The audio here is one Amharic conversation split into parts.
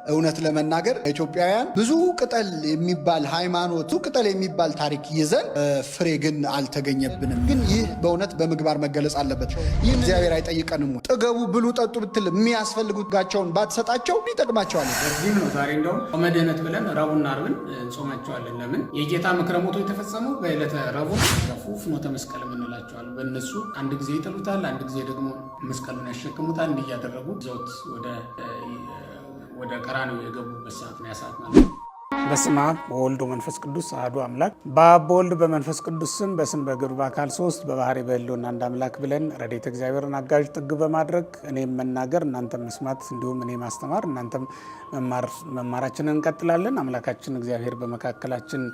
እውነት ለመናገር ኢትዮጵያውያን ብዙ ቅጠል የሚባል ሃይማኖት፣ ብዙ ቅጠል የሚባል ታሪክ ይዘን ፍሬ ግን አልተገኘብንም። ግን ይህ በእውነት በምግባር መገለጽ አለበት። ይህ እግዚአብሔር አይጠይቀንም። ጥገቡ፣ ብሉ፣ ጠጡ ብትል የሚያስፈልጉጋቸውን ባትሰጣቸው ይጠቅማቸዋል። እዚህም ነው ዛሬ እንደውም ጾመ ድኅነት ብለን ረቡዕና ዓርብን እንጾማቸዋለን። ለምን? የጌታ ምክረ ሞቱ የተፈጸመው በዕለተ ረቡዕ ፍኖተ መስቀል የምንላቸዋል። በእነሱ አንድ ጊዜ ይጥሉታል፣ አንድ ጊዜ ደግሞ መስቀሉን ያሸክሙታል። እያደረጉ ይዘውት ወደ ቀራንዮ የገቡበት ሰዓት ነው። ያሳት ማለት ነው። በስመ አብ ወወልድ ወመንፈስ ቅዱስ አሐዱ አምላክ። በአብ በወልድ በመንፈስ ቅዱስ ስም በስም በግብር በአካል ሶስት በባህሪ በሕልውና አንድ አምላክ ብለን ረድኤተ እግዚአብሔርን አጋዥ ጥግ በማድረግ እኔም መናገር እናንተም መስማት እንዲሁም እኔ ማስተማር እናንተም መማራችንን እንቀጥላለን። አምላካችን እግዚአብሔር በመካከላችን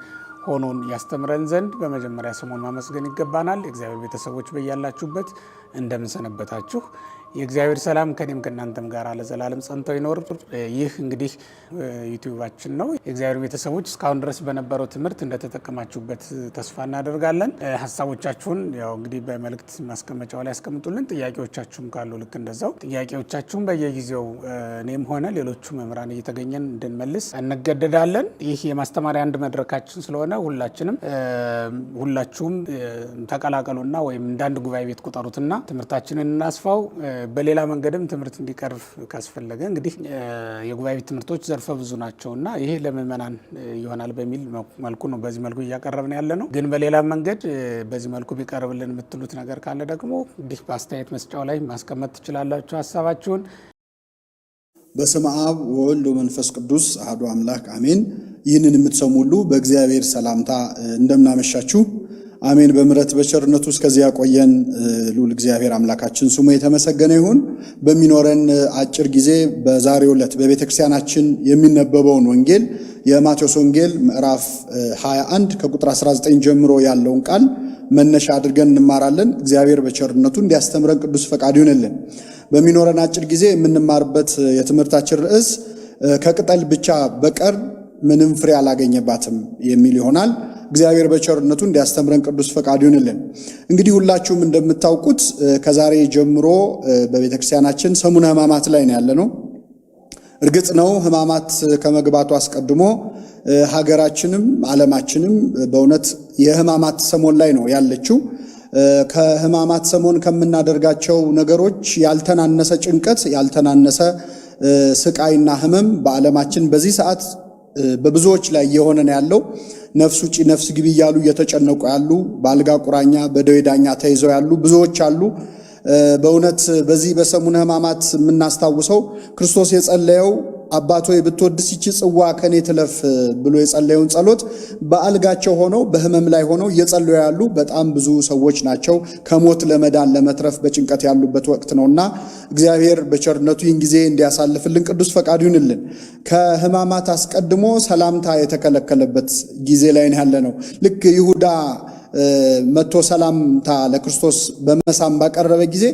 ሆኖን ያስተምረን ዘንድ በመጀመሪያ ስሙን ማመስገን ይገባናል። የእግዚአብሔር ቤተሰቦች በያላችሁበት እንደምንሰነበታችሁ የእግዚአብሔር ሰላም ከኔም ከእናንተም ጋር ለዘላለም ጸንቶ ይኖር። ይህ እንግዲህ ዩቲዩባችን ነው። የእግዚአብሔር ቤተሰቦች እስካሁን ድረስ በነበረው ትምህርት እንደተጠቀማችሁበት ተስፋ እናደርጋለን። ሀሳቦቻችሁን ያው እንግዲህ በመልእክት ማስቀመጫው ላይ ያስቀምጡልን። ጥያቄዎቻችሁም ካሉ ልክ እንደዛው ጥያቄዎቻችሁም በየጊዜው እኔም ሆነ ሌሎቹ መምህራን እየተገኘን እንድንመልስ እንገደዳለን። ይህ የማስተማሪያ አንድ መድረካችን ስለሆነ ሁላችሁም ተቀላቀሉና ወይም እንዳንድ ጉባኤ ቤት ቁጠሩትና ትምህርታችንን እናስፋው። በሌላ መንገድም ትምህርት እንዲቀርብ ካስፈለገ እንግዲህ የጉባኤ ቤት ትምህርቶች ዘርፈ ብዙ ናቸውና ይሄ ለምእመናን ይሆናል በሚል መልኩ ነው በዚህ መልኩ እያቀረብን ያለ ነው። ግን በሌላ መንገድ በዚህ መልኩ ቢቀርብልን የምትሉት ነገር ካለ ደግሞ እንዲህ በአስተያየት መስጫው ላይ ማስቀመጥ ትችላላችሁ ሀሳባችሁን። በስመ አብ ወወልድ ወመንፈስ ቅዱስ አሐዱ አምላክ አሜን። ይህንን የምትሰሙ ሁሉ በእግዚአብሔር ሰላምታ እንደምናመሻችሁ አሜን። በምሕረት በቸርነቱ እስከዚህ ያቆየን ልዑል እግዚአብሔር አምላካችን ስሙ የተመሰገነ ይሁን። በሚኖረን አጭር ጊዜ በዛሬው ዕለት በቤተክርስቲያናችን የሚነበበውን ወንጌል የማቴዎስ ወንጌል ምዕራፍ 21 ከቁጥር 19 ጀምሮ ያለውን ቃል መነሻ አድርገን እንማራለን። እግዚአብሔር በቸርነቱ እንዲያስተምረን ቅዱስ ፈቃድ ይሁንልን። በሚኖረን አጭር ጊዜ የምንማርበት የትምህርታችን ርዕስ ከቅጠል ብቻ በቀር ምንም ፍሬ አላገኘባትም የሚል ይሆናል። እግዚአብሔር በቸርነቱ እንዲያስተምረን ቅዱስ ፈቃድ ይሁንልን። እንግዲህ ሁላችሁም እንደምታውቁት ከዛሬ ጀምሮ በቤተክርስቲያናችን ሰሙነ ሕማማት ላይ ነው ያለነው። እርግጥ ነው ሕማማት ከመግባቱ አስቀድሞ ሀገራችንም ዓለማችንም በእውነት የሕማማት ሰሞን ላይ ነው ያለችው። ከሕማማት ሰሞን ከምናደርጋቸው ነገሮች ያልተናነሰ ጭንቀት፣ ያልተናነሰ ስቃይና ሕመም በዓለማችን በዚህ ሰዓት በብዙዎች ላይ እየሆነ ነው ያለው። ነፍስ ውጪ ነፍስ ግቢ እያሉ እየተጨነቁ ያሉ፣ በአልጋ ቁራኛ በደዌ ዳኛ ተይዘው ያሉ ብዙዎች አሉ። በእውነት በዚህ በሰሙነ ሕማማት የምናስታውሰው ክርስቶስ የጸለየው አባት ሆይ ብትወድስ ይህች ጽዋ ከኔ ትለፍ ብሎ የጸለየውን ጸሎት በአልጋቸው ሆነው በሕመም ላይ ሆነው እየጸለዩ ያሉ በጣም ብዙ ሰዎች ናቸው። ከሞት ለመዳን ለመትረፍ በጭንቀት ያሉበት ወቅት ነውና እግዚአብሔር በቸርነቱ ይህን ጊዜ እንዲያሳልፍልን ቅዱስ ፈቃድ ይሁንልን። ከሕማማት አስቀድሞ ሰላምታ የተከለከለበት ጊዜ ላይ ያለ ነው። ልክ ይሁዳ መጥቶ ሰላምታ ለክርስቶስ በመሳም ባቀረበ ጊዜ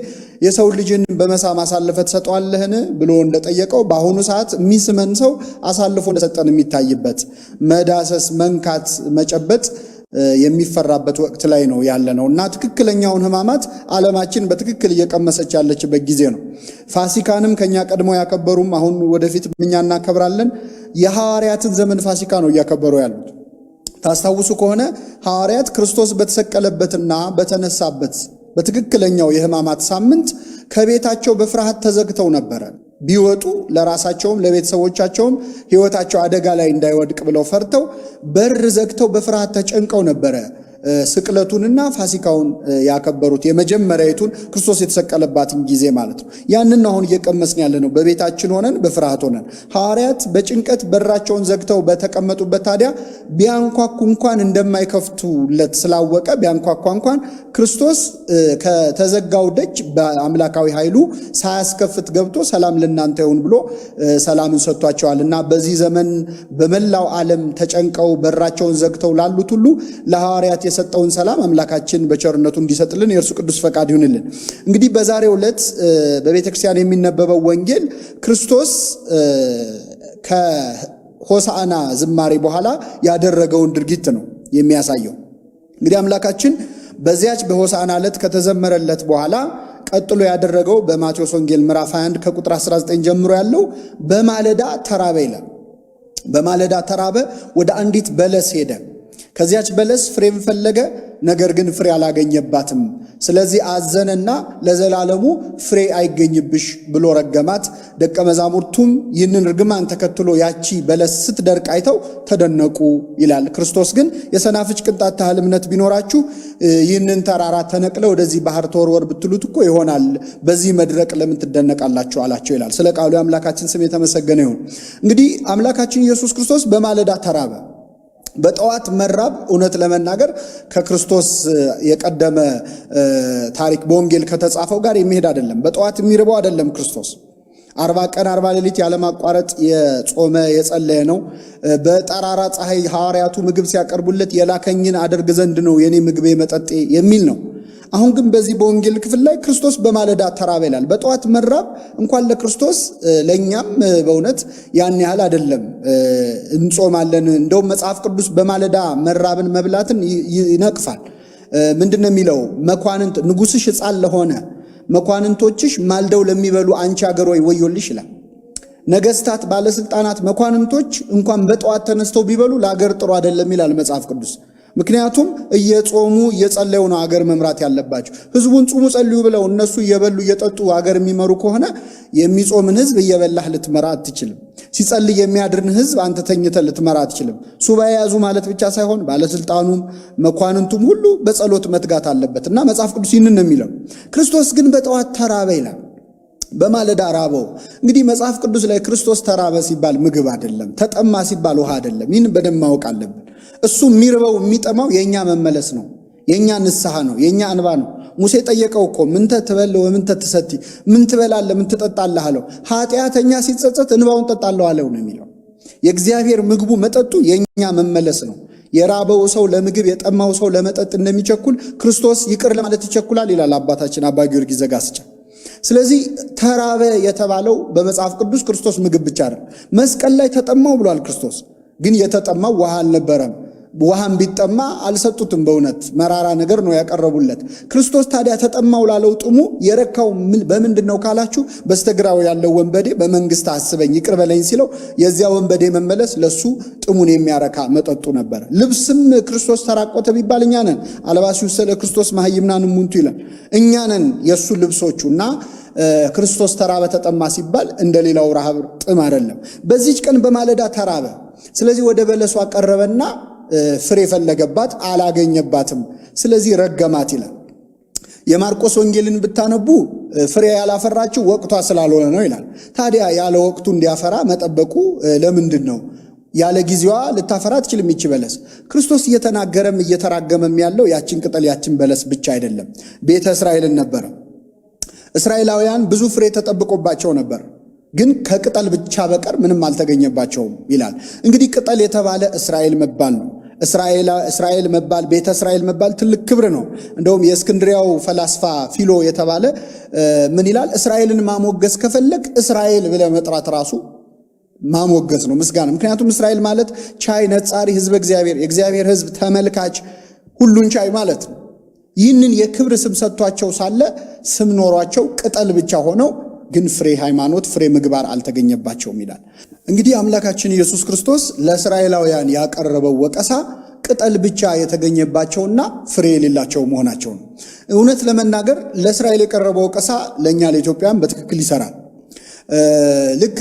የሰው ልጅን በመሳም አሳልፈ ትሰጠዋለህን ብሎ እንደጠየቀው በአሁኑ ሰዓት የሚስመን ሰው አሳልፎ እንደሰጠን የሚታይበት መዳሰስ፣ መንካት፣ መጨበጥ የሚፈራበት ወቅት ላይ ነው ያለ ነው እና ትክክለኛውን ሕማማት ዓለማችን በትክክል እየቀመሰች ያለችበት ጊዜ ነው። ፋሲካንም ከኛ ቀድሞ ያከበሩም አሁን ወደፊት እኛ እናከብራለን። የሐዋርያትን ዘመን ፋሲካ ነው እያከበሩ ያሉት። ታስታውሱ ከሆነ ሐዋርያት ክርስቶስ በተሰቀለበትና በተነሳበት በትክክለኛው የሕማማት ሳምንት ከቤታቸው በፍርሃት ተዘግተው ነበረ። ቢወጡ ለራሳቸውም ለቤተሰቦቻቸውም ሕይወታቸው አደጋ ላይ እንዳይወድቅ ብለው ፈርተው በር ዘግተው በፍርሃት ተጨንቀው ነበረ ስቅለቱንና ፋሲካውን ያከበሩት የመጀመሪያይቱን ክርስቶስ የተሰቀለባትን ጊዜ ማለት ነው። ያንን አሁን እየቀመስን ያለ ነው። በቤታችን ሆነን በፍርሃት ሆነን ሐዋርያት በጭንቀት በራቸውን ዘግተው በተቀመጡበት ታዲያ ቢያንኳኩ እንኳን እንደማይከፍቱለት ስላወቀ ቢያንኳኳ እንኳን ክርስቶስ ከተዘጋው ደጅ በአምላካዊ ኃይሉ ሳያስከፍት ገብቶ ሰላም ለእናንተ ይሁን ብሎ ሰላምን ሰጥቷቸዋልና በዚህ ዘመን በመላው ዓለም ተጨንቀው በራቸውን ዘግተው ላሉት ሁሉ ለሐዋርያት የሰጠውን ሰላም አምላካችን በቸርነቱ እንዲሰጥልን የእርሱ ቅዱስ ፈቃድ ይሁንልን። እንግዲህ በዛሬው ዕለት በቤተክርስቲያን የሚነበበው ወንጌል ክርስቶስ ከሆሳዕና ዝማሬ በኋላ ያደረገውን ድርጊት ነው የሚያሳየው። እንግዲህ አምላካችን በዚያች በሆሳዕና ዕለት ከተዘመረለት በኋላ ቀጥሎ ያደረገው በማቴዎስ ወንጌል ምዕራፍ 21 ከቁጥር 19 ጀምሮ ያለው በማለዳ ተራበ ይላል። በማለዳ ተራበ፣ ወደ አንዲት በለስ ሄደ። ከዚያች በለስ ፍሬም ፈለገ፣ ነገር ግን ፍሬ አላገኘባትም። ስለዚህ አዘነና ለዘላለሙ ፍሬ አይገኝብሽ ብሎ ረገማት። ደቀ መዛሙርቱም ይህንን ርግማን ተከትሎ ያቺ በለስ ስትደርቅ አይተው ተደነቁ ይላል። ክርስቶስ ግን የሰናፍጭ ቅንጣት ታህል እምነት ቢኖራችሁ ይህንን ተራራ ተነቅለ ወደዚህ ባህር ተወርወር ብትሉት እኮ ይሆናል፣ በዚህ መድረቅ ለምን ትደነቃላችሁ አላቸው ይላል። ስለ ቃሉ የአምላካችን ስም የተመሰገነ ይሁን። እንግዲህ አምላካችን ኢየሱስ ክርስቶስ በማለዳ ተራበ። በጠዋት መራብ እውነት ለመናገር ከክርስቶስ የቀደመ ታሪክ በወንጌል ከተጻፈው ጋር የሚሄድ አይደለም። በጠዋት የሚርበው አይደለም ክርስቶስ 40 ቀን 40 ሌሊት ያለማቋረጥ የጾመ የጸለየ ነው። በጠራራ ፀሐይ ሐዋርያቱ ምግብ ሲያቀርቡለት የላከኝን አደርግ ዘንድ ነው የኔ ምግቤ መጠጤ የሚል ነው። አሁን ግን በዚህ በወንጌል ክፍል ላይ ክርስቶስ በማለዳ ተራበ ይላል። በጠዋት መራብ እንኳን ለክርስቶስ ለኛም በእውነት ያን ያህል አይደለም። እንጾማለን። እንደውም መጽሐፍ ቅዱስ በማለዳ መራብን መብላትን ይነቅፋል። ምንድነው የሚለው? መኳንንት ንጉሥሽ ሕፃን ለሆነ መኳንንቶችሽ ማልደው ለሚበሉ አንቺ አገር ወይ ወዮልሽ ይላል። ነገስታት፣ ባለስልጣናት፣ መኳንንቶች እንኳን በጠዋት ተነስተው ቢበሉ ለአገር ጥሩ አይደለም ይላል መጽሐፍ ቅዱስ። ምክንያቱም እየጾሙ እየጸለዩ ነው አገር መምራት ያለባቸው። ህዝቡን ጾሙ ጸልዩ ብለው እነሱ እየበሉ እየጠጡ አገር የሚመሩ ከሆነ የሚጾምን ህዝብ እየበላህ ልትመራ አትችልም። ሲጸልይ የሚያድርን ህዝብ አንተ ተኝተህ ልትመራ አትችልም። ሱባኤ ያዙ ማለት ብቻ ሳይሆን ባለስልጣኑም መኳንንቱም ሁሉ በጸሎት መትጋት አለበት እና መጽሐፍ ቅዱስ ይህንን ነው የሚለው። ክርስቶስ ግን በጠዋት ተራበ ይላል። በማለዳ ራበው። እንግዲህ መጽሐፍ ቅዱስ ላይ ክርስቶስ ተራበ ሲባል ምግብ አይደለም፣ ተጠማ ሲባል ውሃ አይደለም። ይህን በደንብ ማወቅ አለብን። እሱ የሚርበው የሚጠማው የኛ መመለስ ነው፣ የኛ ንስሐ ነው፣ የኛ እንባ ነው። ሙሴ ጠየቀው እኮ ምንተ ትበል ወምንተ ትሰቲ፣ ምን ትበላለህ ምን ትጠጣለህ አለው። ኃጢአተኛ ሲጸጸት እንባውን ጠጣለሁ አለው ነው የሚለው። የእግዚአብሔር ምግቡ መጠጡ የኛ መመለስ ነው። የራበው ሰው ለምግብ የጠማው ሰው ለመጠጥ እንደሚቸኩል ክርስቶስ ይቅር ለማለት ይቸኩላል ይላል አባታችን አባ ጊዮርጊስ ዘጋስጫ። ስለዚህ ተራበ የተባለው በመጽሐፍ ቅዱስ ክርስቶስ ምግብ ብቻ አይደለም። መስቀል ላይ ተጠማው ብሏል ክርስቶስ። ግን የተጠማው ውሃ አልነበረም። ውሃም ቢጠማ አልሰጡትም። በእውነት መራራ ነገር ነው ያቀረቡለት። ክርስቶስ ታዲያ ተጠማው ላለው ጥሙ የረካው በምንድን ነው ካላችሁ፣ በስተግራው ያለው ወንበዴ በመንግስት አስበኝ ይቅር በለኝ ሲለው የዚያ ወንበዴ መመለስ ለሱ ጥሙን የሚያረካ መጠጡ ነበር። ልብስም ክርስቶስ ተራቆተ ቢባል እኛ ነን። አልባሲሁ ስለ ክርስቶስ መሃይምናን ሙንቱ ይላል። እኛ ነን የሱ ልብሶቹ እና ክርስቶስ ተራበ ተጠማ ሲባል እንደሌላው ረሃብ ጥም አይደለም። በዚህች ቀን በማለዳ ተራበ። ስለዚህ ወደ በለሷ ቀረበና ፍሬ ፈለገባት፣ አላገኘባትም። ስለዚህ ረገማት ይላል። የማርቆስ ወንጌልን ብታነቡ ፍሬ ያላፈራችው ወቅቷ ስላልሆነ ነው ይላል። ታዲያ ያለ ወቅቱ እንዲያፈራ መጠበቁ ለምንድን ነው? ያለ ጊዜዋ ልታፈራ ትችልም ይቺ በለስ። ክርስቶስ እየተናገረም እየተራገመም ያለው ያችን ቅጠል ያችን በለስ ብቻ አይደለም፣ ቤተ እስራኤልን ነበረ። እስራኤላውያን ብዙ ፍሬ ተጠብቆባቸው ነበር፣ ግን ከቅጠል ብቻ በቀር ምንም አልተገኘባቸውም ይላል። እንግዲህ ቅጠል የተባለ እስራኤል መባል ነው። እስራኤል መባል ቤተ እስራኤል መባል ትልቅ ክብር ነው። እንደውም የእስክንድሪያው ፈላስፋ ፊሎ የተባለ ምን ይላል? እስራኤልን ማሞገስ ከፈለግ እስራኤል ብለህ መጥራት ራሱ ማሞገስ ነው፣ ምስጋና። ምክንያቱም እስራኤል ማለት ቻይ፣ ነጻሪ፣ ህዝበ እግዚአብሔር፣ የእግዚአብሔር ህዝብ፣ ተመልካች፣ ሁሉን ቻይ ማለት ነው። ይህንን የክብር ስም ሰጥቷቸው ሳለ ስም ኖሯቸው ቅጠል ብቻ ሆነው ግን ፍሬ ሃይማኖት ፍሬ ምግባር አልተገኘባቸውም ይላል። እንግዲህ አምላካችን ኢየሱስ ክርስቶስ ለእስራኤላውያን ያቀረበው ወቀሳ ቅጠል ብቻ የተገኘባቸውና ፍሬ የሌላቸው መሆናቸው ነው። እውነት ለመናገር ለእስራኤል የቀረበው ወቀሳ ለእኛ ለኢትዮጵያም በትክክል ይሰራል። ልክ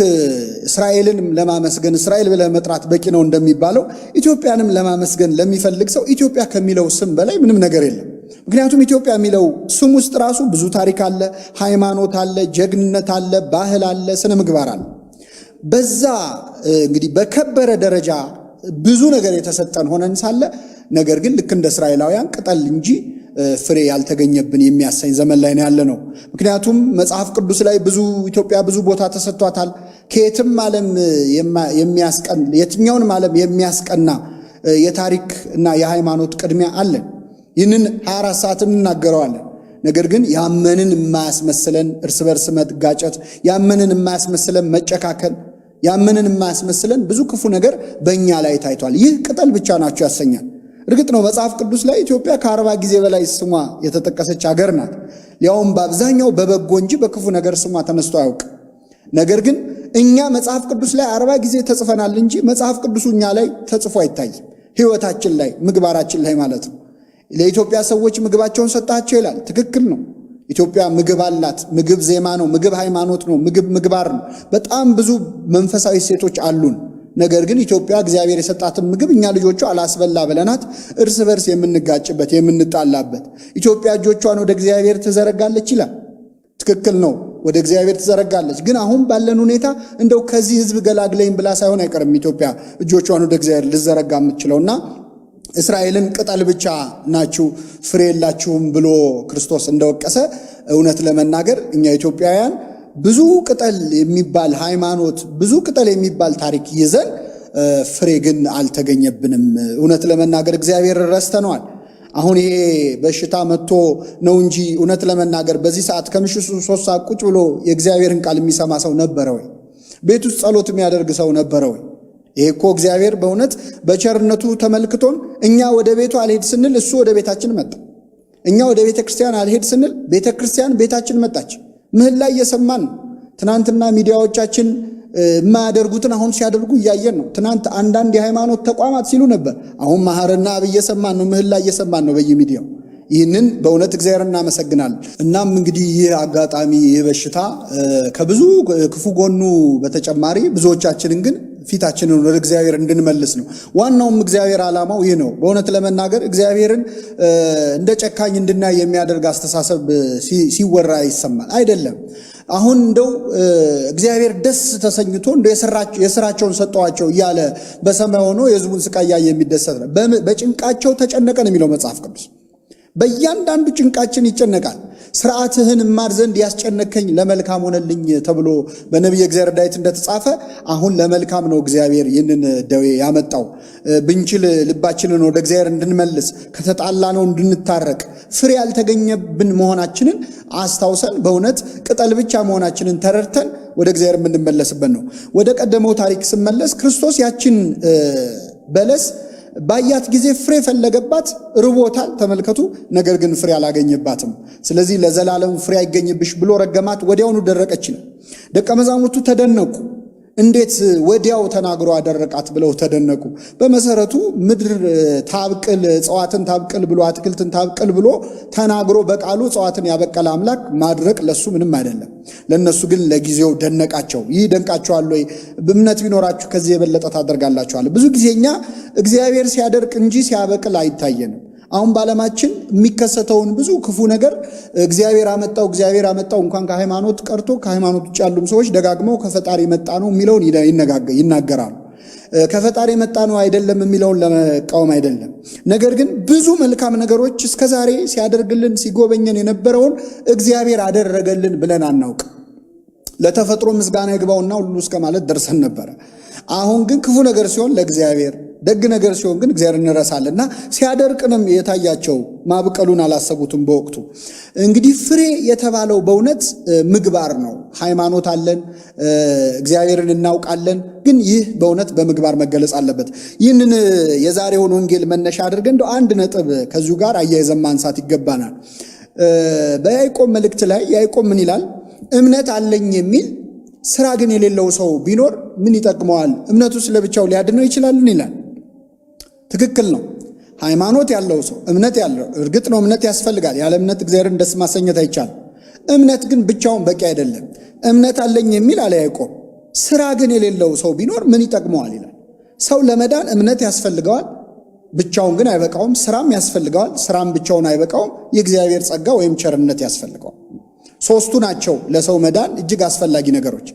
እስራኤልን ለማመስገን እስራኤል ብለህ መጥራት በቂ ነው እንደሚባለው ኢትዮጵያንም ለማመስገን ለሚፈልግ ሰው ኢትዮጵያ ከሚለው ስም በላይ ምንም ነገር የለም። ምክንያቱም ኢትዮጵያ የሚለው ስም ውስጥ ራሱ ብዙ ታሪክ አለ፣ ሃይማኖት አለ፣ ጀግንነት አለ፣ ባህል አለ፣ ስነ ምግባር አለ። በዛ እንግዲህ በከበረ ደረጃ ብዙ ነገር የተሰጠን ሆነን ሳለ ነገር ግን ልክ እንደ እስራኤላውያን ቅጠል እንጂ ፍሬ ያልተገኘብን የሚያሰኝ ዘመን ላይ ያለ ነው። ምክንያቱም መጽሐፍ ቅዱስ ላይ ብዙ ኢትዮጵያ ብዙ ቦታ ተሰጥቷታል። ከየትም ዓለም የትኛውንም ዓለም የሚያስቀና የታሪክ እና የሃይማኖት ቅድሚያ አለን። ይህንን 24 ሰዓት እንናገረዋለን። ነገር ግን ያመንን የማያስመስለን እርስ በርስ መጋጨት፣ ያመንን የማያስመስለን መጨካከል፣ ያመንን የማያስመስለን ብዙ ክፉ ነገር በእኛ ላይ ታይቷል። ይህ ቅጠል ብቻ ናቸው ያሰኛል። እርግጥ ነው መጽሐፍ ቅዱስ ላይ ኢትዮጵያ ከ40 ጊዜ በላይ ስሟ የተጠቀሰች ሀገር ናት። ያውም በአብዛኛው በበጎ እንጂ በክፉ ነገር ስሟ ተነስቶ አያውቅም። ነገር ግን እኛ መጽሐፍ ቅዱስ ላይ 40 ጊዜ ተጽፈናል እንጂ መጽሐፍ ቅዱሱ እኛ ላይ ተጽፎ አይታይም። ሕይወታችን ላይ ምግባራችን ላይ ማለት ነው። ለኢትዮጵያ ሰዎች ምግባቸውን ሰጣቸው ይላል። ትክክል ነው። ኢትዮጵያ ምግብ አላት። ምግብ ዜማ ነው። ምግብ ሃይማኖት ነው። ምግብ ምግባር ነው። በጣም ብዙ መንፈሳዊ ሴቶች አሉን። ነገር ግን ኢትዮጵያ እግዚአብሔር የሰጣትን ምግብ እኛ ልጆቿ አላስበላ ብለናት እርስ በርስ የምንጋጭበት የምንጣላበት። ኢትዮጵያ እጆቿን ወደ እግዚአብሔር ትዘረጋለች ይላል። ትክክል ነው። ወደ እግዚአብሔር ትዘረጋለች። ግን አሁን ባለን ሁኔታ እንደው ከዚህ ሕዝብ ገላግለኝ ብላ ሳይሆን አይቀርም ኢትዮጵያ እጆቿን ወደ እግዚአብሔር ልዘረጋ የምትችለውና እስራኤልን ቅጠል ብቻ ናችሁ ፍሬ የላችሁም ብሎ ክርስቶስ እንደወቀሰ እውነት ለመናገር እኛ ኢትዮጵያውያን ብዙ ቅጠል የሚባል ሃይማኖት፣ ብዙ ቅጠል የሚባል ታሪክ ይዘን ፍሬ ግን አልተገኘብንም። እውነት ለመናገር እግዚአብሔር ረስተነዋል። አሁን ይሄ በሽታ መጥቶ ነው እንጂ እውነት ለመናገር በዚህ ሰዓት ከምሽቱ 3 ሰዓት ቁጭ ብሎ የእግዚአብሔርን ቃል የሚሰማ ሰው ነበረ ወይ? ቤት ውስጥ ጸሎት የሚያደርግ ሰው ነበረ ወይ? ይሄ እኮ እግዚአብሔር በእውነት በቸርነቱ ተመልክቶን እኛ ወደ ቤቱ አልሄድ ስንል እሱ ወደ ቤታችን መጣ። እኛ ወደ ቤተ ክርስቲያን አልሄድ ስንል ቤተ ክርስቲያን ቤታችን መጣች። ምህላ እየሰማን ትናንትና ሚዲያዎቻችን የማያደርጉትን አሁን ሲያደርጉ እያየን ነው። ትናንት አንዳንድ የሃይማኖት ተቋማት ሲሉ ነበር። አሁን መሐርና አብ እየሰማን ነው። ምህላ እየሰማን ነው በየሚዲያው። ይህንን በእውነት እግዚአብሔር እናመሰግናለን። እናም እንግዲህ ይህ አጋጣሚ ይህ በሽታ ከብዙ ክፉ ጎኑ በተጨማሪ ብዙዎቻችንን ግን ፊታችንን ወደ እግዚአብሔር እንድንመልስ ነው። ዋናውም እግዚአብሔር ዓላማው ይህ ነው። በእውነት ለመናገር እግዚአብሔርን እንደ ጨካኝ እንድናይ የሚያደርግ አስተሳሰብ ሲወራ ይሰማል። አይደለም። አሁን እንደው እግዚአብሔር ደስ ተሰኝቶ እንደው የሥራቸውን ሰጠዋቸው እያለ በሰማይ ሆኖ የሕዝቡን ስቃይ ያየ የሚደሰት ነው። በጭንቃቸው ተጨነቀ ነው የሚለው መጽሐፍ ቅዱስ። በእያንዳንዱ ጭንቃችን ይጨነቃል። ሥርዓትህን እማር ዘንድ ያስጨነከኝ ለመልካም ሆነልኝ ተብሎ በነቢየ እግዚአብሔር ዳዊት እንደተጻፈ አሁን ለመልካም ነው እግዚአብሔር ይህንን ደዌ ያመጣው። ብንችል ልባችንን ወደ እግዚአብሔር እንድንመልስ፣ ከተጣላ ነው እንድንታረቅ፣ ፍሬ ያልተገኘብን መሆናችንን አስታውሰን በእውነት ቅጠል ብቻ መሆናችንን ተረድተን ወደ እግዚአብሔር የምንመለስበት ነው። ወደ ቀደመው ታሪክ ስመለስ ክርስቶስ ያችን በለስ ባያት ጊዜ ፍሬ ፈለገባት፣ ርቦታል። ተመልከቱ። ነገር ግን ፍሬ አላገኘባትም። ስለዚህ ለዘላለም ፍሬ አይገኝብሽ ብሎ ረገማት። ወዲያውኑ ደረቀች። ደቀ መዛሙርቱ ተደነቁ። እንዴት ወዲያው ተናግሮ አደረቃት ብለው ተደነቁ። በመሰረቱ ምድር ታብቅል እጽዋትን ታብቅል ብሎ አትክልትን ታብቅል ብሎ ተናግሮ በቃሉ እጽዋትን ያበቀለ አምላክ ማድረቅ ለሱ ምንም አይደለም። ለነሱ ግን ለጊዜው ደነቃቸው። ይህ ደንቃቸዋል ወይ? እምነት ቢኖራችሁ ከዚህ የበለጠ ታደርጋላችኋል። ብዙ ጊዜ እኛ እግዚአብሔር ሲያደርቅ እንጂ ሲያበቅል አይታየንም። አሁን በዓለማችን የሚከሰተውን ብዙ ክፉ ነገር እግዚአብሔር አመጣው እንኳን ከሃይማኖት ቀርቶ ከሃይማኖት ውጭ ያሉም ሰዎች ደጋግመው ከፈጣሪ መጣ ነው የሚለውን ይናገራሉ። ከፈጣሪ መጣ ነው አይደለም የሚለውን ለመቃወም አይደለም። ነገር ግን ብዙ መልካም ነገሮች እስከዛሬ ሲያደርግልን ሲጎበኘን የነበረውን እግዚአብሔር አደረገልን ብለን አናውቅ። ለተፈጥሮ ምስጋና ይግባውና ሁሉ እስከ ማለት ደርሰን ነበረ። አሁን ግን ክፉ ነገር ሲሆን ለእግዚአብሔር፣ ደግ ነገር ሲሆን ግን እግዚአብሔር እንረሳለንና ሲያደርቅንም የታያቸው ማብቀሉን አላሰቡትም በወቅቱ። እንግዲህ ፍሬ የተባለው በእውነት ምግባር ነው። ሃይማኖት አለን፣ እግዚአብሔርን እናውቃለን። ግን ይህ በእውነት በምግባር መገለጽ አለበት። ይህንን የዛሬውን ወንጌል መነሻ አድርገን እንደው አንድ ነጥብ ከዚሁ ጋር አያይዘን ማንሳት ይገባናል። በያዕቆብ መልእክት ላይ ያዕቆብ ምን ይላል? እምነት አለኝ የሚል ስራ ግን የሌለው ሰው ቢኖር ምን ይጠቅመዋል? እምነቱ ስለብቻው ሊያድነው ይችላልን? ይላል። ትክክል ነው። ሃይማኖት ያለው ሰው እምነት ያለው፣ እርግጥ ነው እምነት ያስፈልጋል። ያለ እምነት እግዚአብሔርን ደስ ማሰኘት አይቻልም። እምነት ግን ብቻውን በቂ አይደለም። እምነት አለኝ የሚል አለ ያዕቆብ፣ ስራ ግን የሌለው ሰው ቢኖር ምን ይጠቅመዋል? ይላል። ሰው ለመዳን እምነት ያስፈልገዋል፣ ብቻውን ግን አይበቃውም። ስራም ያስፈልገዋል፣ ስራም ብቻውን አይበቃውም። የእግዚአብሔር ጸጋ ወይም ቸርነት ያስፈልገዋል። ሶስቱ ናቸው ለሰው መዳን እጅግ አስፈላጊ ነገሮች።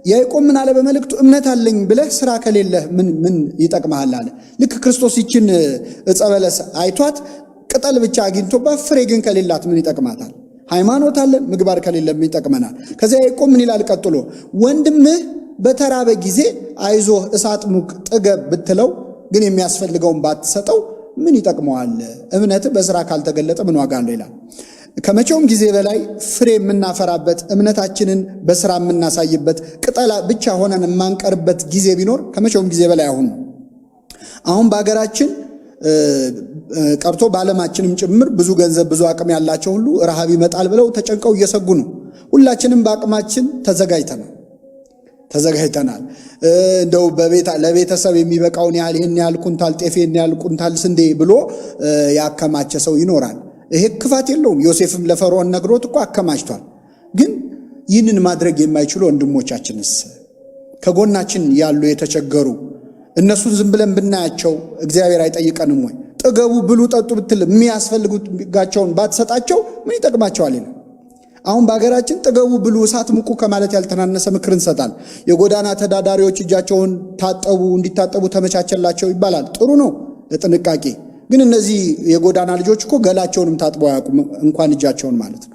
ያዕቆብ ምን አለ በመልእክቱ? እምነት አለኝ ብለህ ስራ ከሌለህ ምን ይጠቅመሃል አለ። ልክ ክርስቶስ ይችን ዕፀ በለስ አይቷት ቅጠል ብቻ አግኝቶባት ፍሬ ግን ከሌላት ምን ይጠቅማታል? ሃይማኖት አለን፣ ምግባር ከሌለ ምን ይጠቅመናል? ከዚያ ያዕቆብ ምን ይላል ቀጥሎ? ወንድምህ በተራበ ጊዜ አይዞህ እሳት ሙቅ ጥገብ ብትለው ግን የሚያስፈልገውን ባትሰጠው ምን ይጠቅመዋል? እምነትህ በስራ ካልተገለጠ ምን ዋጋ አለው ይላል። ከመቼውም ጊዜ በላይ ፍሬ የምናፈራበት እምነታችንን በስራ የምናሳይበት ቅጠላ ብቻ ሆነን የማንቀርበት ጊዜ ቢኖር ከመቼውም ጊዜ በላይ አሁን ነው። አሁን በሀገራችን ቀርቶ በዓለማችንም ጭምር ብዙ ገንዘብ ብዙ አቅም ያላቸው ሁሉ ረሃብ ይመጣል ብለው ተጨንቀው እየሰጉ ነው። ሁላችንም በአቅማችን ተዘጋጅተናል። እንደው ለቤተሰብ የሚበቃውን ያህል ይህን ያህል ኩንታል ጤፍ ይህን ያህል ኩንታል ስንዴ ብሎ ያከማቸ ሰው ይኖራል። ይሄ ክፋት የለውም። ዮሴፍም ለፈርዖን ነግሮት እኮ አከማችቷል። ግን ይህንን ማድረግ የማይችሉ ወንድሞቻችንስ ከጎናችን ያሉ የተቸገሩ እነሱን ዝም ብለን ብናያቸው እግዚአብሔር አይጠይቀንም ወይ? ጥገቡ፣ ብሉ፣ ጠጡ ብትል የሚያስፈልጋቸውን ባትሰጣቸው ምን ይጠቅማቸዋል? አሁን በሀገራችን ጥገቡ፣ ብሉ፣ እሳት ሙቁ ከማለት ያልተናነሰ ምክር እንሰጣል። የጎዳና ተዳዳሪዎች እጃቸውን እንዲታጠቡ ተመቻቸላቸው ይባላል። ጥሩ ነው ለጥንቃቄ። ግን እነዚህ የጎዳና ልጆች እኮ ገላቸውንም ታጥበው አያውቁም፣ እንኳን እጃቸውን ማለት ነው።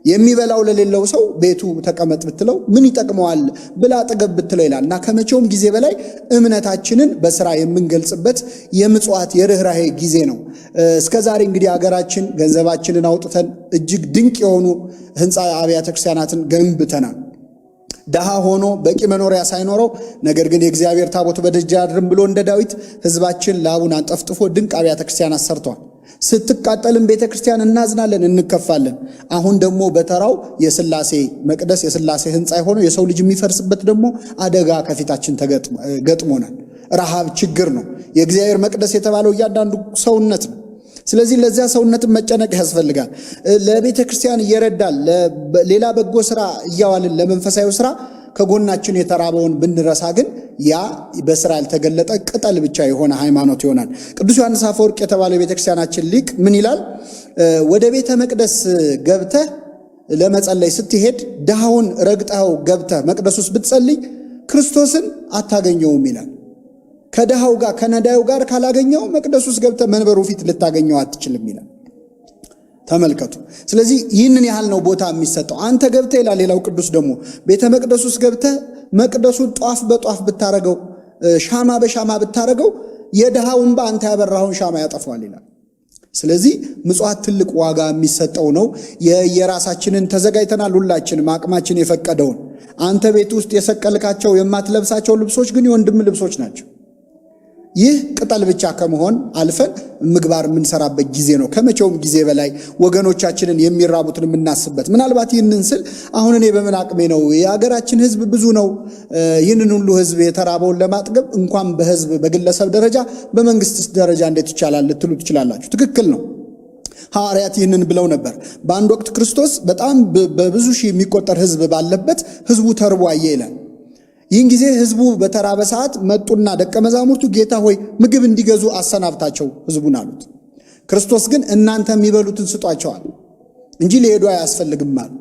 የሚበላው ለሌለው ሰው ቤቱ ተቀመጥ ብትለው ምን ይጠቅመዋል? ብላ ጥገብ ብትለው ይላል። እና ከመቼውም ጊዜ በላይ እምነታችንን በስራ የምንገልጽበት የምጽዋት የርኅራኄ ጊዜ ነው። እስከዛሬ እንግዲህ ሀገራችን ገንዘባችንን አውጥተን እጅግ ድንቅ የሆኑ ህንፃ አብያተ ክርስቲያናትን ገንብተናል። ደሃ ሆኖ በቂ መኖሪያ ሳይኖረው ነገር ግን የእግዚአብሔር ታቦት በደጅ አያድርም ብሎ እንደ ዳዊት ህዝባችን ላቡን አንጠፍጥፎ ድንቅ አብያተ ክርስቲያናት ሰርቷል። ስትቃጠልም ቤተ ክርስቲያን እናዝናለን፣ እንከፋለን። አሁን ደግሞ በተራው የሥላሴ መቅደስ የሥላሴ ህንፃ የሆነው የሰው ልጅ የሚፈርስበት ደግሞ አደጋ ከፊታችን ገጥሞናል። ረሃብ ችግር ነው። የእግዚአብሔር መቅደስ የተባለው እያንዳንዱ ሰውነት ነው። ስለዚህ ለዚያ ሰውነትን መጨነቅ ያስፈልጋል። ለቤተ ክርስቲያን እየረዳል ሌላ በጎ ስራ እያዋልን ለመንፈሳዊ ስራ ከጎናችን የተራበውን ብንረሳ ግን ያ በስራ ያልተገለጠ ቅጠል ብቻ የሆነ ሃይማኖት ይሆናል። ቅዱስ ዮሐንስ አፈወርቅ የተባለው የቤተክርስቲያናችን ሊቅ ምን ይላል? ወደ ቤተ መቅደስ ገብተህ ለመጸለይ ስትሄድ ድሃውን ረግጠኸው ገብተህ መቅደስ ውስጥ ብትጸልይ ክርስቶስን አታገኘውም ይላል። ከድሃው ጋር ከነዳዩ ጋር ካላገኘው መቅደስ ውስጥ ገብተህ መንበሩ ፊት ልታገኘው አትችልም ይላል። ተመልከቱ። ስለዚህ ይህንን ያህል ነው ቦታ የሚሰጠው። አንተ ገብተህ ይላል ሌላው ቅዱስ ደግሞ ቤተ መቅደስ ውስጥ ገብተህ መቅደሱን ጧፍ በጧፍ ብታረገው፣ ሻማ በሻማ ብታረገው የድሃውን በአንተ ያበራውን ሻማ ያጠፋዋል ይላል። ስለዚህ ምጽዋት ትልቅ ዋጋ የሚሰጠው ነው። የራሳችንን ተዘጋጅተናል ሁላችንም አቅማችን የፈቀደውን። አንተ ቤት ውስጥ የሰቀልካቸው የማትለብሳቸው ልብሶች ግን የወንድም ልብሶች ናቸው። ይህ ቅጠል ብቻ ከመሆን አልፈን ምግባር የምንሰራበት ጊዜ ነው። ከመቼውም ጊዜ በላይ ወገኖቻችንን የሚራቡትን የምናስበት። ምናልባት ይህንን ስል አሁን እኔ በምን አቅሜ ነው? የሀገራችን ሕዝብ ብዙ ነው። ይህንን ሁሉ ሕዝብ የተራበውን ለማጥገብ እንኳን በሕዝብ በግለሰብ ደረጃ በመንግስት ደረጃ እንዴት ይቻላል ልትሉ ትችላላችሁ። ትክክል ነው። ሐዋርያት ይህንን ብለው ነበር። በአንድ ወቅት ክርስቶስ በጣም በብዙ ሺህ የሚቆጠር ሕዝብ ባለበት ሕዝቡ ተርቦ አየ ይላል። ይህን ጊዜ ህዝቡ በተራበ ሰዓት መጡና ደቀ መዛሙርቱ ጌታ ሆይ ምግብ እንዲገዙ አሰናብታቸው ህዝቡን አሉት። ክርስቶስ ግን እናንተ የሚበሉትን ስጧቸዋል እንጂ ሊሄዱ አያስፈልግም አለ።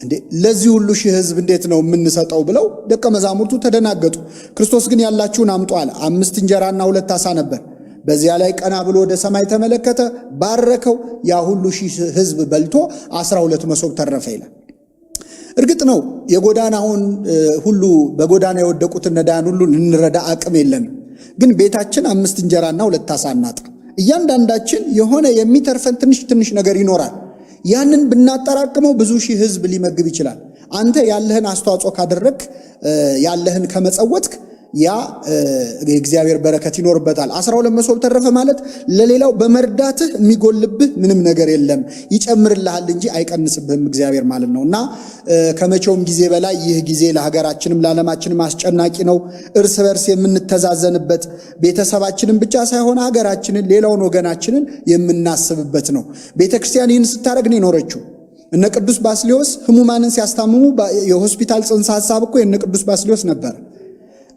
እንዴ ለዚህ ሁሉ ሺህ ህዝብ እንዴት ነው የምንሰጠው ብለው ደቀ መዛሙርቱ ተደናገጡ። ክርስቶስ ግን ያላችሁን አምጡ አለ። 5 እንጀራና 2 ዓሣ ነበር። በዚያ ላይ ቀና ብሎ ወደ ሰማይ ተመለከተ፣ ባረከው። ያ ሁሉ ሺህ ህዝብ በልቶ 12 መሶብ ተረፈ ይላል። እርግጥ ነው የጎዳናውን ሁሉ በጎዳና የወደቁትን ነዳያን ሁሉ ልንረዳ አቅም የለንም። ግን ቤታችን 5 እንጀራና 2 ዓሣ እናጣ። እያንዳንዳችን የሆነ የሚተርፈን ትንሽ ነገር ይኖራል። ያንን ብናጠራቅመው ብዙ ሺህ ህዝብ ሊመግብ ይችላል። አንተ ያለህን አስተዋጽኦ ካደረክ ያለህን ከመጸወትክ ያ የእግዚአብሔር በረከት ይኖርበታል። 12 መሶብ ተረፈ ማለት ለሌላው በመርዳትህ የሚጎልብህ ምንም ነገር የለም፣ ይጨምርልሃል እንጂ አይቀንስብህም እግዚአብሔር ማለት ነው። እና ከመቼውም ጊዜ በላይ ይህ ጊዜ ለሀገራችንም ለዓለማችንም አስጨናቂ ነው። እርስ በርስ የምንተዛዘንበት ቤተሰባችንን ብቻ ሳይሆን ሀገራችንን ሌላውን ወገናችንን የምናስብበት ነው። ቤተክርስቲያን ይህን ስታደርግ ነው የኖረችው። እነ ቅዱስ ባስልዮስ ህሙማንን ሲያስታምሙ የሆስፒታል ጽንሰ ሐሳብ እኮ የእነ ቅዱስ ባስልዮስ ነበር።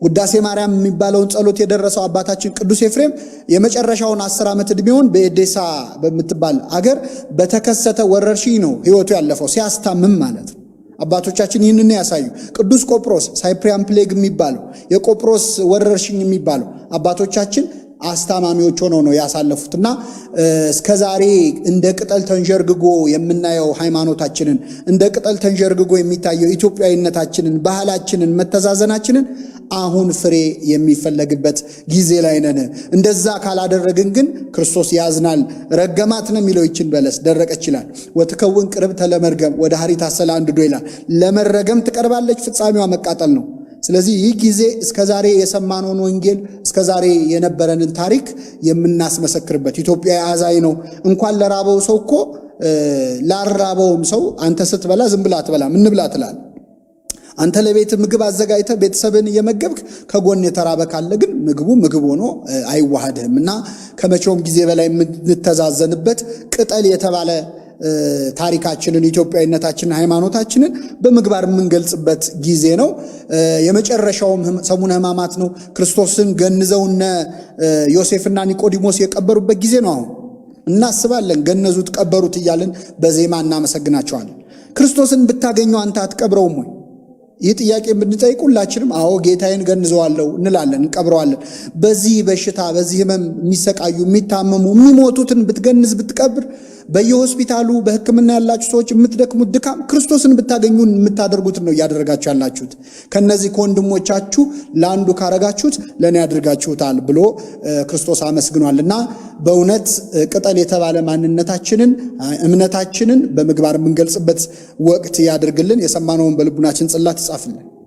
ውዳሴ ማርያም የሚባለውን ጸሎት የደረሰው አባታችን ቅዱስ ኤፍሬም የመጨረሻውን 10 ዓመት ዕድሜውን በኤዴሳ በምትባል አገር በተከሰተ ወረርሽኝ ነው ህይወቱ ያለፈው፣ ሲያስታምም ማለት ነው። አባቶቻችን ይህንን ያሳዩ። ቅዱስ ቆጵሮስ ሳይፕሪያን ፕሌግ የሚባለው የቆጵሮስ ወረርሽኝ የሚባለው አባቶቻችን አስታማሚዎች ሆነው ነው ያሳለፉትና እስከዛሬ እንደ ቅጠል ተንዠርግጎ የምናየው ሃይማኖታችንን፣ እንደ ቅጠል ተንዠርግጎ የሚታየው ኢትዮጵያዊነታችንን፣ ባህላችንን፣ መተዛዘናችንን አሁን ፍሬ የሚፈለግበት ጊዜ ላይ ነን። እንደዛ ካላደረግን ግን ክርስቶስ ያዝናል። ረገማት ነው የሚለው ይችን በለስ ደረቀች ይላል። ወትከውን ቅርብተ ለመርገም ወደ ሐሪት አሰላ አንድዶ ይላል። ለመረገም ትቀርባለች፣ ፍጻሜዋ መቃጠል ነው። ስለዚህ ይህ ጊዜ እስከዛሬ የሰማነውን ወንጌል እስከዛሬ የነበረንን ታሪክ የምናስመሰክርበት። ኢትዮጵያ አዛኝ ነው። እንኳን ለራበው ሰው እኮ ላራበውም ሰው አንተ ስትበላ ዝም ብላ አትበላም፣ እንብላ ትላል። አንተ ለቤት ምግብ አዘጋጅተህ ቤተሰብን እየመገብክ ከጎን የተራበ ካለ ግን ምግብ ሆኖ አይዋሃድህም። እና ከመቼውም ጊዜ በላይ የምንተዛዘንበት ቅጠል የተባለ ታሪካችንን፣ ኢትዮጵያዊነታችንን፣ ሃይማኖታችንን በምግባር የምንገልጽበት ጊዜ ነው። የመጨረሻውም ሰሙነ ሕማማት ነው። ክርስቶስን ገንዘውነ ዮሴፍና ኒቆዲሞስ የቀበሩበት ጊዜ ነው። አሁን እናስባለን። ገነዙት፣ ቀበሩት እያልን በዜማ እናመሰግናቸዋለን። ክርስቶስን ብታገኘው አንተ አትቀብረውም ወይ? ይህ ጥያቄ ብንጠይቅ ሁላችንም አዎ ጌታዬን ገንዘዋለሁ እንላለን፣ እንቀብረዋለን። በዚህ በሽታ በዚህ ሕመም የሚሰቃዩ የሚታመሙ የሚሞቱትን ብትገንዝ ብትቀብር፣ በየሆስፒታሉ በሕክምና ያላችሁ ሰዎች የምትደክሙት ድካም ክርስቶስን ብታገኙ የምታደርጉትን ነው እያደረጋችሁ ያላችሁት። ከነዚህ ከወንድሞቻችሁ ለአንዱ ካረጋችሁት ለእኔ ያደርጋችሁታል ብሎ ክርስቶስ አመስግኗልና በእውነት ቅጠል የተባለ ማንነታችንን እምነታችንን በምግባር የምንገልጽበት ወቅት ያድርግልን። የሰማነውን በልቡናችን ጽላት ይጻፍልን።